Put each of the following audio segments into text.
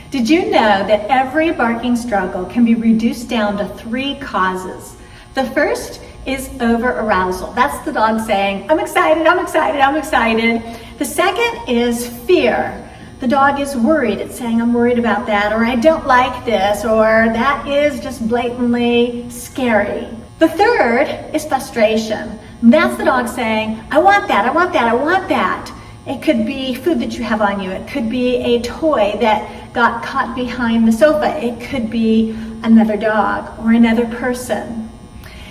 Did you know that every barking struggle can be reduced down to 3 causes? The first is over-arousal. That's the dog saying, I'm excited, I'm excited, I'm excited. The second is fear. The dog is worried. It's saying, I'm worried about that, or I don't like this, or that is just blatantly scary. The third is frustration. That's the dog saying, I want that, I want that, I want that. It could be food that you have on you. It could be a toy that got caught behind the sofa. It could be another dog or another person.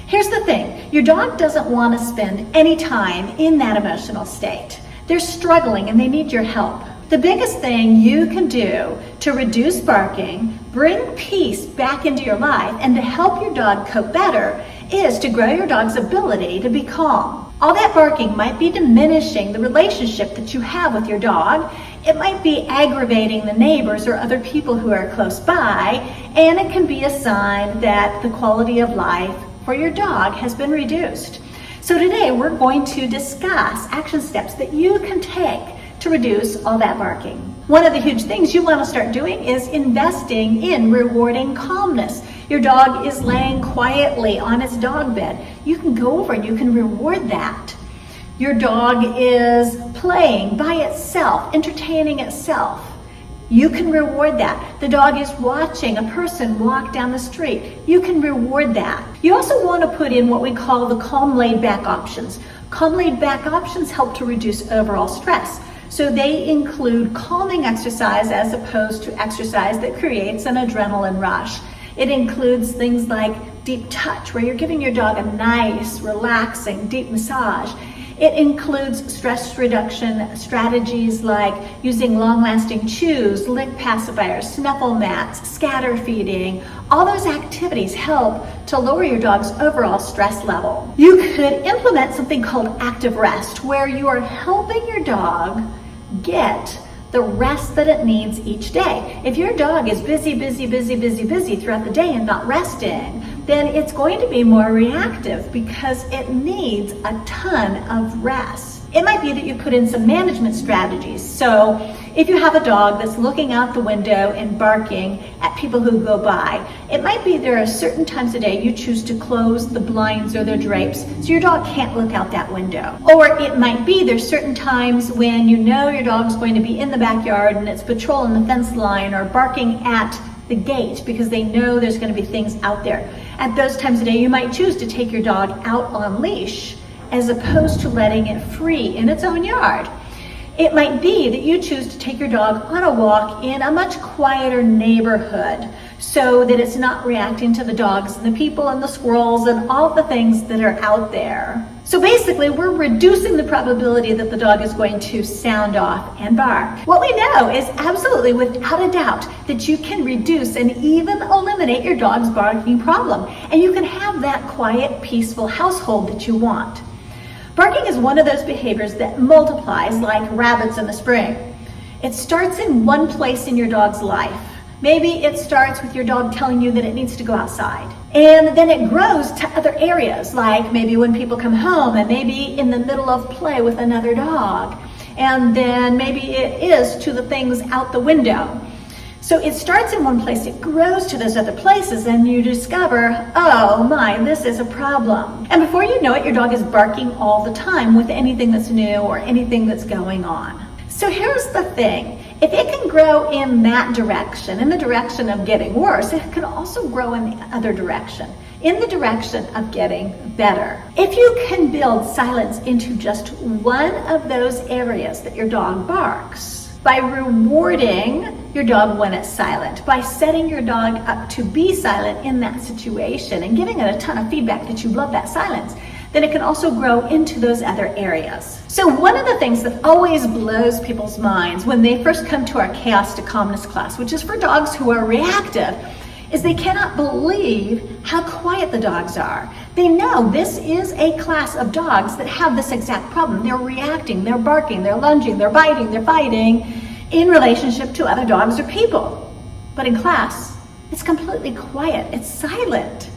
Here's the thing, your dog doesn't want to spend any time in that emotional state. They're struggling and they need your help. The biggest thing you can do to reduce barking, bring peace back into your life, and to help your dog cope better is to grow your dog's ability to be calm. All that barking might be diminishing the relationship that you have with your dog. It might be aggravating the neighbors or other people who are close by, and it can be a sign that the quality of life for your dog has been reduced. So today we're going to discuss action steps that you can take to reduce all that barking. One of the huge things you want to start doing is investing in rewarding calmness. Your dog is laying quietly on its dog bed. You can go over and you can reward that. Your dog is playing by itself, entertaining itself. You can reward that. The dog is watching a person walk down the street. You can reward that. You also want to put in what we call the calm laid back options. Calm laid back options help to reduce overall stress. So they include calming exercise as opposed to exercise that creates an adrenaline rush. It includes things like deep touch, where you're giving your dog a nice, relaxing, deep massage. It includes stress reduction strategies like using long-lasting chews, lick pacifiers, snuffle mats, scatter feeding. All those activities help to lower your dog's overall stress level. You could implement something called active rest, where you are helping your dog get the rest that it needs each day. If your dog is busy throughout the day and not resting, then it's going to be more reactive because it needs a ton of rest. It might be that you put in some management strategies. So if you have a dog that's looking out the window and barking at people who go by, it might be there are certain times a day you choose to close the blinds or the drapes so your dog can't look out that window. Or it might be there's certain times when you know your dog's going to be in the backyard and it's patrolling the fence line or barking at the gate because they know there's going to be things out there. At those times of day, you might choose to take your dog out on leash as opposed to letting it free in its own yard. It might be that you choose to take your dog on a walk in a much quieter neighborhood so that it's not reacting to the dogs and the people and the squirrels and all the things that are out there. So basically, we're reducing the probability that the dog is going to sound off and bark. What we know is absolutely without a doubt that you can reduce and even eliminate your dog's barking problem, and you can have that quiet, peaceful household that you want. Barking is one of those behaviors that multiplies like rabbits in the spring. It starts in one place in your dog's life. Maybe it starts with your dog telling you that it needs to go outside. And then it grows to other areas, like maybe when people come home and maybe in the middle of play with another dog. And then maybe it is to the things out the window. So it starts in one place, it grows to those other places, and you discover, oh my, this is a problem. And before you know it, your dog is barking all the time with anything that's new or anything that's going on. So here's the thing. If it can grow in that direction, in the direction of getting worse, it can also grow in the other direction, in the direction of getting better. If you can build silence into just one of those areas that your dog barks, by rewarding your dog when it's silent, by setting your dog up to be silent in that situation and giving it a ton of feedback that you love that silence, then it can also grow into those other areas. So one of the things that always blows people's minds when they first come to our Chaos to Calmness class, which is for dogs who are reactive, is they cannot believe how quiet the dogs are. They know this is a class of dogs that have this exact problem. They're reacting, they're barking, they're lunging, they're biting, they're fighting in relationship to other dogs or people. But in class, it's completely quiet, it's silent.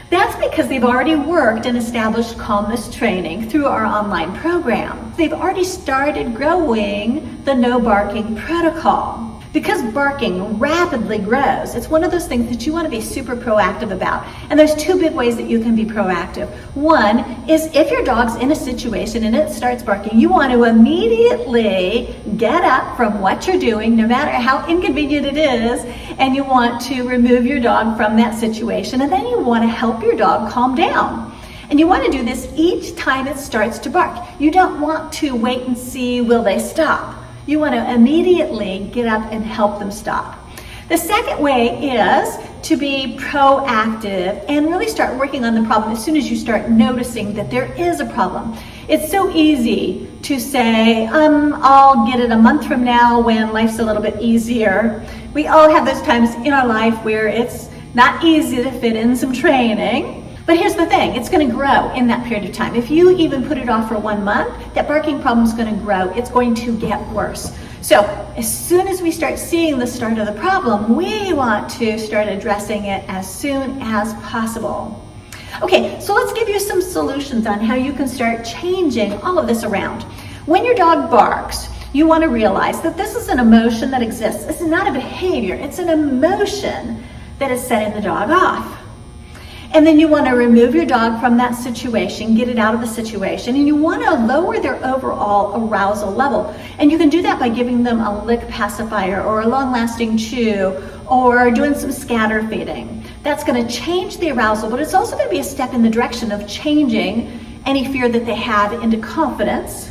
That's because they've already worked and established calmness training through our online program. They've already started growing the no barking protocol. Because barking rapidly grows, it's one of those things that you want to be super proactive about. And there's two big ways that you can be proactive. One is if your dog's in a situation and it starts barking, you want to immediately get up from what you're doing, no matter how inconvenient it is, and you want to remove your dog from that situation, and then you want to help your dog calm down. And you want to do this each time it starts to bark. You don't want to wait and see, will they stop? You want to immediately get up and help them stop. The second way is to be proactive and really start working on the problem as soon as you start noticing that there is a problem. It's so easy to say, I'll get it a month from now when life's a little bit easier. We all have those times in our life where it's not easy to fit in some training. But here's the thing, it's going to grow in that period of time. If you even put it off for 1 month, that barking problem is going to grow. It's going to get worse. So as soon as we start seeing the start of the problem, we want to start addressing it as soon as possible. Okay, so let's give you some solutions on how you can start changing all of this around. When your dog barks, you want to realize that this is an emotion that exists. It's not a behavior, it's an emotion that is setting the dog off. And then you want to remove your dog from that situation, get it out of the situation, and you want to lower their overall arousal level. And you can do that by giving them a lick pacifier or a long-lasting chew or doing some scatter feeding. That's going to change the arousal, but it's also going to be a step in the direction of changing any fear that they have into confidence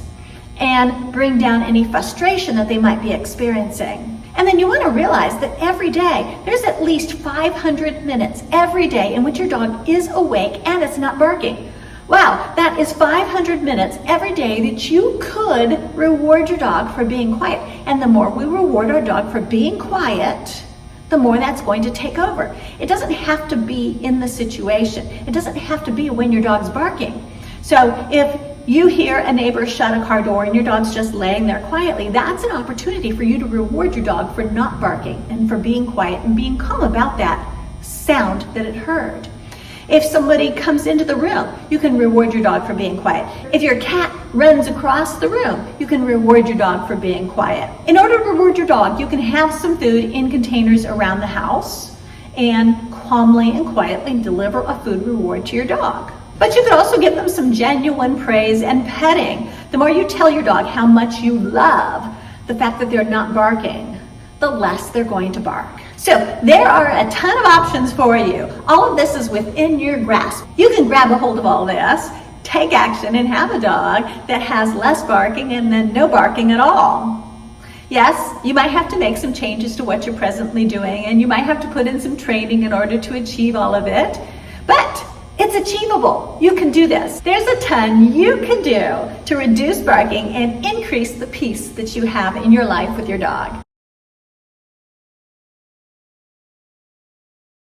and bring down any frustration that they might be experiencing. And then you want to realize that every day, there's at least 500 minutes every day in which your dog is awake and it's not barking. Wow, that is 500 minutes every day that you could reward your dog for being quiet. And the more we reward our dog for being quiet, the more that's going to take over. It doesn't have to be in the situation. It doesn't have to be when your dog's barking. So if you hear a neighbor shut a car door and your dog's just laying there quietly, that's an opportunity for you to reward your dog for not barking and for being quiet and being calm about that sound that it heard. If somebody comes into the room, you can reward your dog for being quiet. If your cat runs across the room, you can reward your dog for being quiet. In order to reward your dog, you can have some food in containers around the house and calmly and quietly deliver a food reward to your dog. But you could also give them some genuine praise and petting. The more you tell your dog how much you love the fact that they're not barking, the less they're going to bark. So there are a ton of options for you. All of this is within your grasp. You can grab a hold of all this, take action, and have a dog that has less barking and then no barking at all. Yes, you might have to make some changes to what you're presently doing, and you might have to put in some training in order to achieve all of it, but it's achievable. You can do this. There's a ton you can do to reduce barking and increase the peace that you have in your life with your dog.